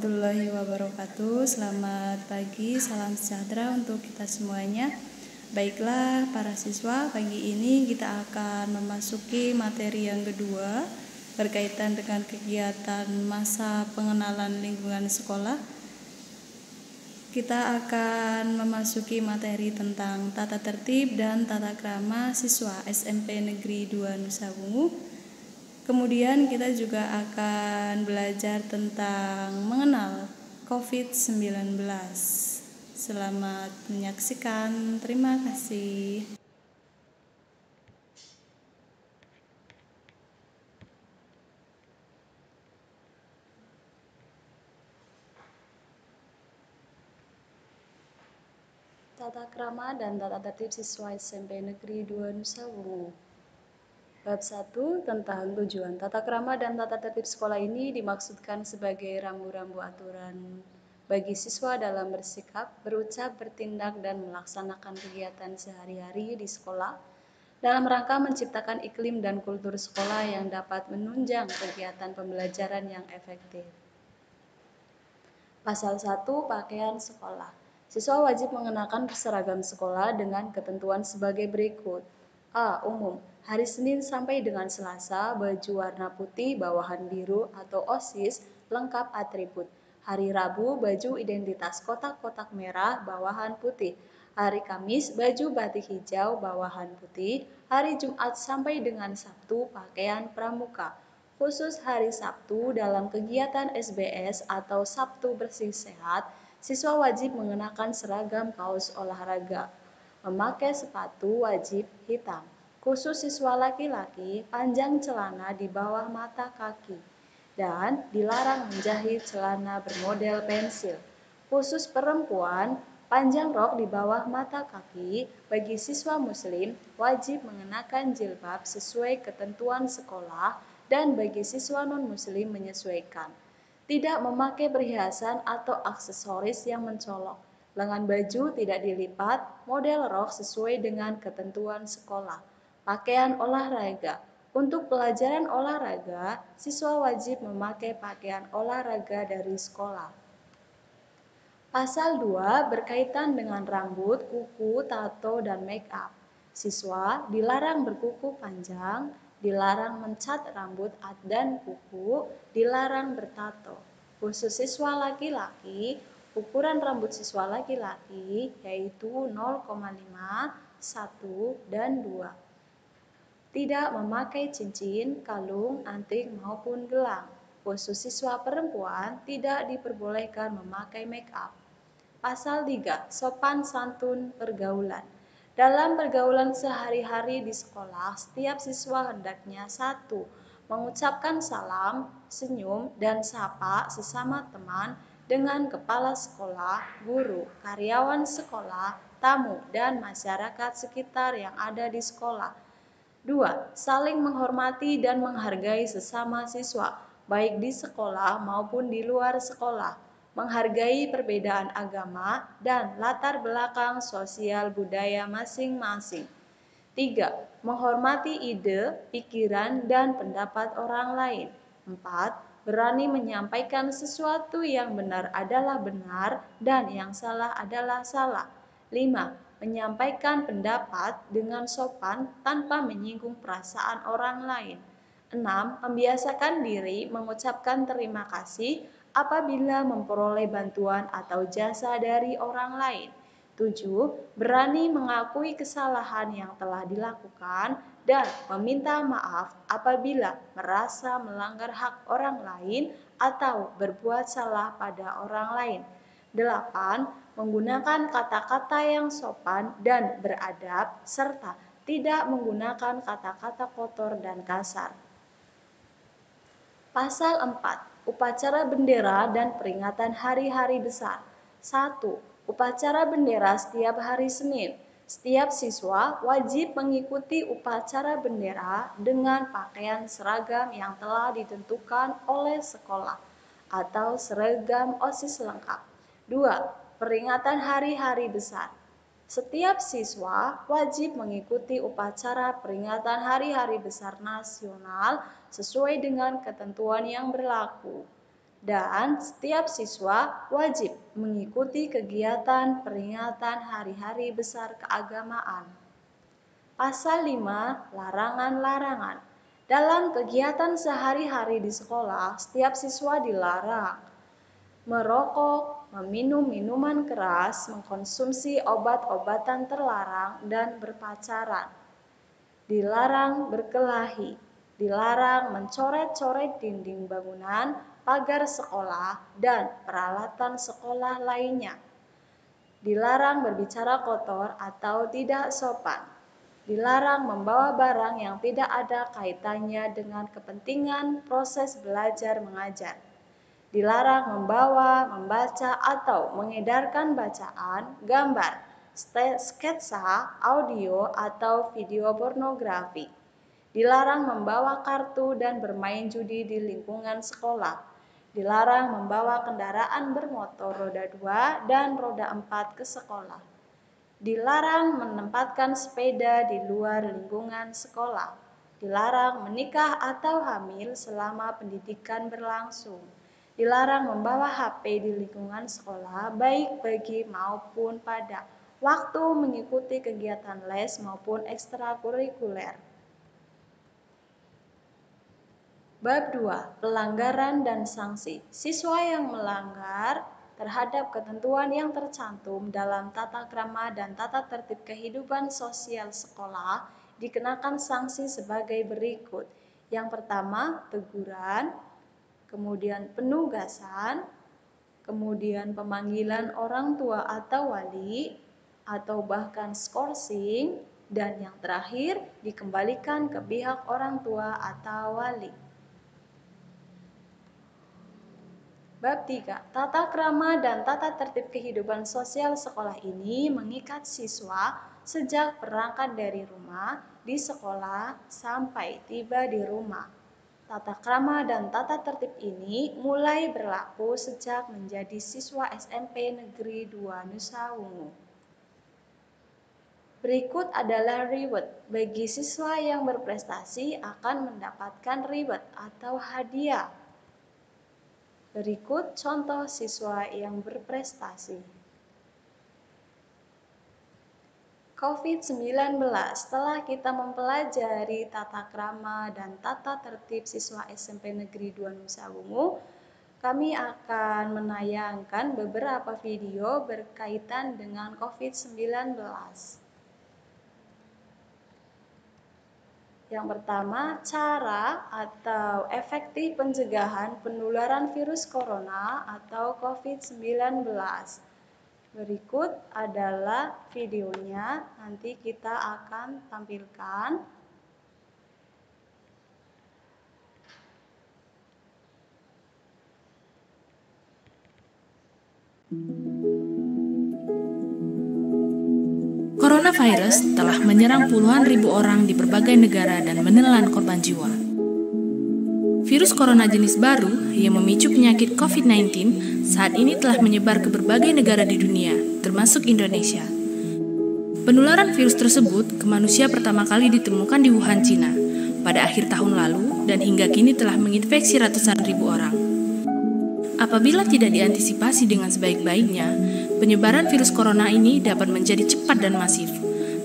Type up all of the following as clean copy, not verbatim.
warahmatullahi wabarakatuh. Selamat pagi, salam sejahtera untuk kita semuanya. Baiklah para siswa, pagi ini kita akan memasuki materi yang kedua berkaitan dengan kegiatan masa pengenalan lingkungan sekolah. Kita akan memasuki materi tentang tata tertib dan tata krama siswa SMP Negeri 2 Nusa Bungu. Kemudian kita juga akan belajar tentang mengenal COVID-19. Selamat menyaksikan, terima kasih. Tata krama dan tata tertib siswa SMP Negeri 2 Nusa Bungu. Bab 1 tentang tujuan tata krama dan tata tertib sekolah ini dimaksudkan sebagai rambu-rambu aturan bagi siswa dalam bersikap, berucap, bertindak, dan melaksanakan kegiatan sehari-hari di sekolah dalam rangka menciptakan iklim dan kultur sekolah yang dapat menunjang kegiatan pembelajaran yang efektif. Pasal 1 Pakaian sekolah. Siswa wajib mengenakan seragam sekolah dengan ketentuan sebagai berikut. A. Umum. Hari Senin sampai dengan Selasa, baju warna putih bawahan biru atau OSIS lengkap atribut. Hari Rabu, baju identitas kotak-kotak merah bawahan putih. Hari Kamis, baju batik hijau bawahan putih. Hari Jumat sampai dengan Sabtu, pakaian pramuka. Khusus hari Sabtu dalam kegiatan SBS atau Sabtu Bersih Sehat, siswa wajib mengenakan seragam kaos olahraga. Memakai sepatu wajib hitam. Khusus siswa laki-laki, panjang celana di bawah mata kaki. Dan dilarang menjahit celana bermodel pensil. Khusus perempuan, panjang rok di bawah mata kaki. Bagi siswa muslim, wajib mengenakan jilbab sesuai ketentuan sekolah dan bagi siswa non-muslim menyesuaikan. Tidak memakai perhiasan atau aksesoris yang mencolok. Lengan baju tidak dilipat, model rok sesuai dengan ketentuan sekolah. Pakaian olahraga. Untuk pelajaran olahraga, siswa wajib memakai pakaian olahraga dari sekolah. Pasal 2 berkaitan dengan rambut, kuku, tato, dan make up. Siswa dilarang berkuku panjang, dilarang mencat rambut dan kuku, dilarang bertato. Khusus siswa laki-laki, ukuran rambut siswa laki-laki yaitu 0,5, 1, dan 2. Tidak memakai cincin, kalung, anting, maupun gelang. Khusus siswa perempuan tidak diperbolehkan memakai make up. Pasal 3. Sopan santun pergaulan. Dalam pergaulan sehari-hari di sekolah, setiap siswa hendaknya 1. Mengucapkan salam, senyum, dan sapa sesama teman dengan kepala sekolah, guru, karyawan sekolah, tamu, dan masyarakat sekitar yang ada di sekolah. 2. Saling menghormati dan menghargai sesama siswa, baik di sekolah maupun di luar sekolah. Menghargai perbedaan agama dan latar belakang sosial budaya masing-masing. 3. Menghormati ide, pikiran, dan pendapat orang lain. 4. Berani menyampaikan sesuatu yang benar adalah benar dan yang salah adalah salah. 5. Menyampaikan pendapat dengan sopan tanpa menyinggung perasaan orang lain. 6. Membiasakan diri mengucapkan terima kasih apabila memperoleh bantuan atau jasa dari orang lain. 7. Berani mengakui kesalahan yang telah dilakukan dan meminta maaf apabila merasa melanggar hak orang lain atau berbuat salah pada orang lain. 8. Menggunakan kata-kata yang sopan dan beradab serta tidak menggunakan kata-kata kotor dan kasar. Pasal 4. Upacara bendera dan peringatan hari-hari besar. 1. Upacara bendera setiap hari Senin. Setiap siswa wajib mengikuti upacara bendera dengan pakaian seragam yang telah ditentukan oleh sekolah atau seragam OSIS lengkap. 2. Peringatan hari-hari besar. Setiap siswa wajib mengikuti upacara peringatan hari-hari besar nasional sesuai dengan ketentuan yang berlaku. dan setiap siswa wajib mengikuti kegiatan peringatan hari-hari besar keagamaan. Pasal 5. Larangan-larangan. Dalam kegiatan sehari-hari di sekolah, setiap siswa dilarang merokok, meminum minuman keras, mengkonsumsi obat-obatan terlarang, dan berpacaran. Dilarang berkelahi, dilarang mencoret-coret dinding bangunan, pagar sekolah, dan peralatan sekolah lainnya. Dilarang berbicara kotor atau tidak sopan. Dilarang membawa barang yang tidak ada kaitannya dengan kepentingan proses belajar mengajar. Dilarang membawa, membaca, atau mengedarkan bacaan, gambar, sketsa, audio, atau video pornografi. Dilarang membawa kartu dan bermain judi di lingkungan sekolah. Dilarang membawa kendaraan bermotor roda 2 dan roda 4 ke sekolah. Dilarang menempatkan sepeda di luar lingkungan sekolah. Dilarang menikah atau hamil selama pendidikan berlangsung. Dilarang membawa HP di lingkungan sekolah, baik pagi maupun pada waktu mengikuti kegiatan les maupun ekstrakurikuler. Bab 2. Pelanggaran dan sanksi. Siswa yang melanggar terhadap ketentuan yang tercantum dalam tata krama dan tata tertib kehidupan sosial sekolah dikenakan sanksi sebagai berikut. Yang pertama, teguran, kemudian penugasan, kemudian pemanggilan orang tua atau wali, atau bahkan skorsing, dan yang terakhir dikembalikan ke pihak orang tua atau wali. Bab 3. Tata krama dan tata tertib kehidupan sosial sekolah ini mengikat siswa sejak berangkat dari rumah, di sekolah, sampai tiba di rumah. Tata krama dan tata tertib ini mulai berlaku sejak menjadi siswa SMP Negeri 2 Nusa Wungu. Berikut adalah reward. Bagi siswa yang berprestasi akan mendapatkan reward atau hadiah. Berikut contoh siswa yang berprestasi. COVID-19. Setelah kita mempelajari tata krama dan tata tertib siswa SMP Negeri 2 Nusa Wungu, kami akan menayangkan beberapa video berkaitan dengan COVID-19. Yang pertama, cara atau efektif pencegahan penularan virus corona atau COVID-19. Berikut adalah videonya, nanti kita akan tampilkan. Coronavirus telah menyerang puluhan ribu orang di berbagai negara dan menelan korban jiwa. Virus corona jenis baru yang memicu penyakit COVID-19 saat ini telah menyebar ke berbagai negara di dunia, termasuk Indonesia. Penularan virus tersebut ke manusia pertama kali ditemukan di Wuhan, Cina, pada akhir tahun lalu dan hingga kini telah menginfeksi ratusan ribu orang. Apabila tidak diantisipasi dengan sebaik-baiknya, penyebaran virus corona ini dapat menjadi cepat dan masif,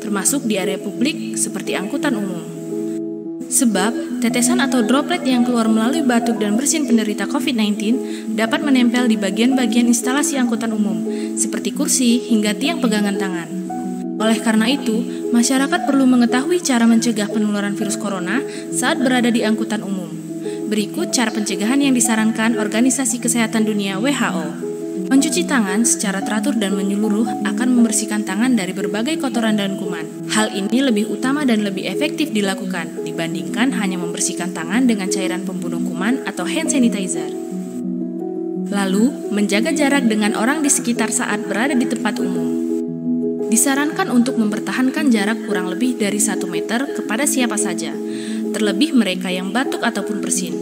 termasuk di area publik seperti angkutan umum. Sebab, tetesan atau droplet yang keluar melalui batuk dan bersin penderita COVID-19 dapat menempel di bagian-bagian instalasi angkutan umum, seperti kursi hingga tiang pegangan tangan. Oleh karena itu, masyarakat perlu mengetahui cara mencegah penularan virus corona saat berada di angkutan umum. Berikut cara pencegahan yang disarankan Organisasi Kesehatan Dunia WHO. Mencuci tangan secara teratur dan menyeluruh akan membersihkan tangan dari berbagai kotoran dan kuman. Hal ini lebih utama dan lebih efektif dilakukan dibandingkan hanya membersihkan tangan dengan cairan pembunuh kuman atau hand sanitizer. Lalu, menjaga jarak dengan orang di sekitar saat berada di tempat umum. Disarankan untuk mempertahankan jarak kurang lebih dari 1 meter kepada siapa saja, terlebih mereka yang batuk ataupun bersin.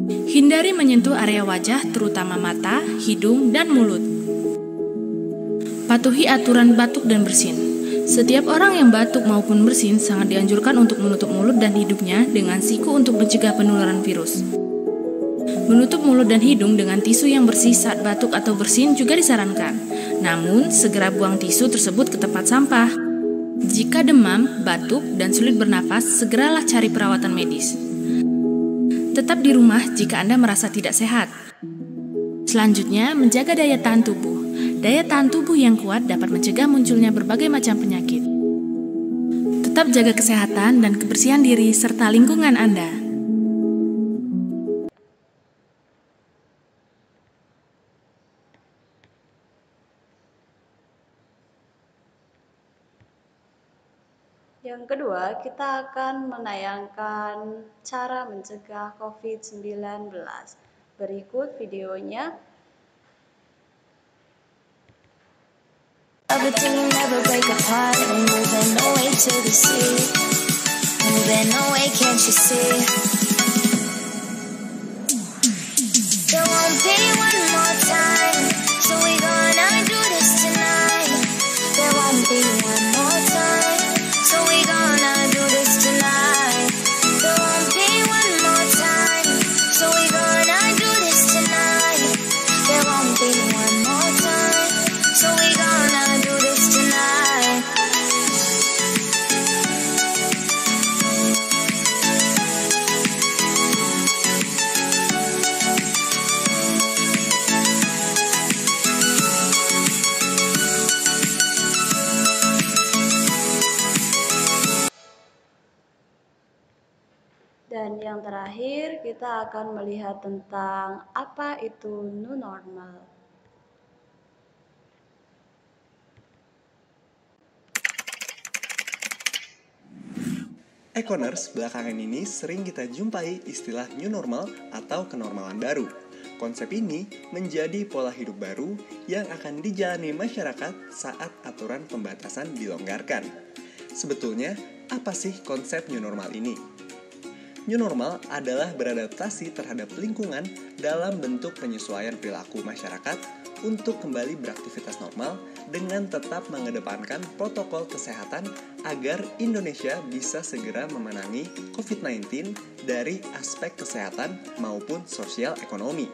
Hindari menyentuh area wajah, terutama mata, hidung, dan mulut. Patuhi aturan batuk dan bersin. Setiap orang yang batuk maupun bersin sangat dianjurkan untuk menutup mulut dan hidungnya dengan siku untuk mencegah penularan virus. Menutup mulut dan hidung dengan tisu yang bersih saat batuk atau bersin juga disarankan. Namun, segera buang tisu tersebut ke tempat sampah. Jika demam, batuk, dan sulit bernapas, segeralah cari perawatan medis. Tetap di rumah jika Anda merasa tidak sehat. Selanjutnya, menjaga daya tahan tubuh. Daya tahan tubuh yang kuat dapat mencegah munculnya berbagai macam penyakit. Tetap jaga kesehatan dan kebersihan diri serta lingkungan Anda. Yang kedua, kita akan menayangkan cara mencegah COVID-19. Berikut videonya. Everything will never break apart. We're moving away to the sea. Moving away, can't you see? There won't be one more time, so we're gonna do this tonight. There won't be one more time, so we're gonna do this tonight. There won't be one more time, so we're gonna do this tonight. There won't be one more time, so we're gonna do this tonight. Dan yang terakhir, kita akan melihat tentang apa itu new normal. Econers, belakangan ini sering kita jumpai istilah new normal atau kenormalan baru. Konsep ini menjadi pola hidup baru yang akan dijalani masyarakat saat aturan pembatasan dilonggarkan. Sebetulnya, apa sih konsep new normal ini? New normal adalah beradaptasi terhadap lingkungan dalam bentuk penyesuaian perilaku masyarakat untuk kembali beraktivitas normal dengan tetap mengedepankan protokol kesehatan agar Indonesia bisa segera memenangi COVID-19 dari aspek kesehatan maupun sosial ekonomi.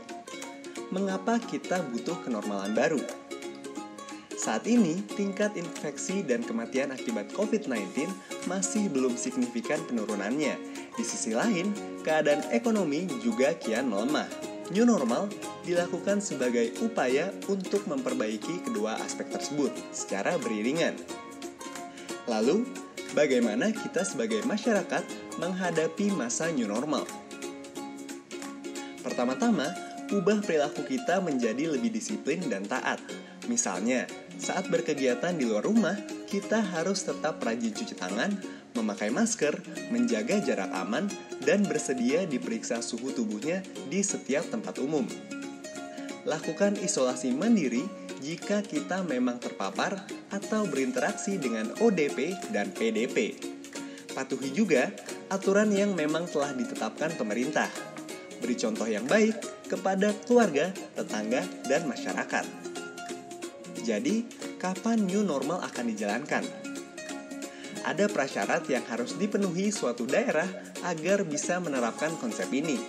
Mengapa kita butuh kenormalan baru? Saat ini, tingkat infeksi dan kematian akibat COVID-19 masih belum signifikan penurunannya. Di sisi lain, keadaan ekonomi juga kian melemah. New normal dilakukan sebagai upaya untuk memperbaiki kedua aspek tersebut secara beriringan. Lalu, bagaimana kita sebagai masyarakat menghadapi masa new normal? Pertama-tama, ubah perilaku kita menjadi lebih disiplin dan taat. Misalnya, saat berkegiatan di luar rumah, kita harus tetap rajin cuci tangan, memakai masker, menjaga jarak aman, dan bersedia diperiksa suhu tubuhnya di setiap tempat umum. Lakukan isolasi mandiri jika kita memang terpapar atau berinteraksi dengan ODP dan PDP. Patuhi juga aturan yang memang telah ditetapkan pemerintah. Beri contoh yang baik kepada keluarga, tetangga, dan masyarakat. Jadi, kapan new normal akan dijalankan? Ada prasyarat yang harus dipenuhi suatu daerah agar bisa menerapkan konsep ini.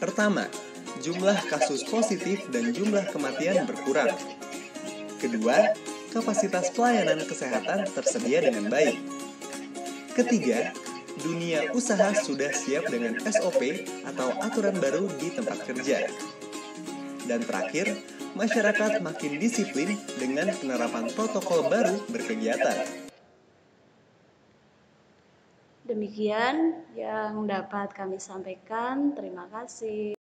Pertama, jumlah kasus positif dan jumlah kematian berkurang. Kedua, kapasitas pelayanan kesehatan tersedia dengan baik. Ketiga, dunia usaha sudah siap dengan SOP atau aturan baru di tempat kerja. Dan terakhir, masyarakat makin disiplin dengan penerapan protokol baru berkegiatan. Demikian yang dapat kami sampaikan. Terima kasih.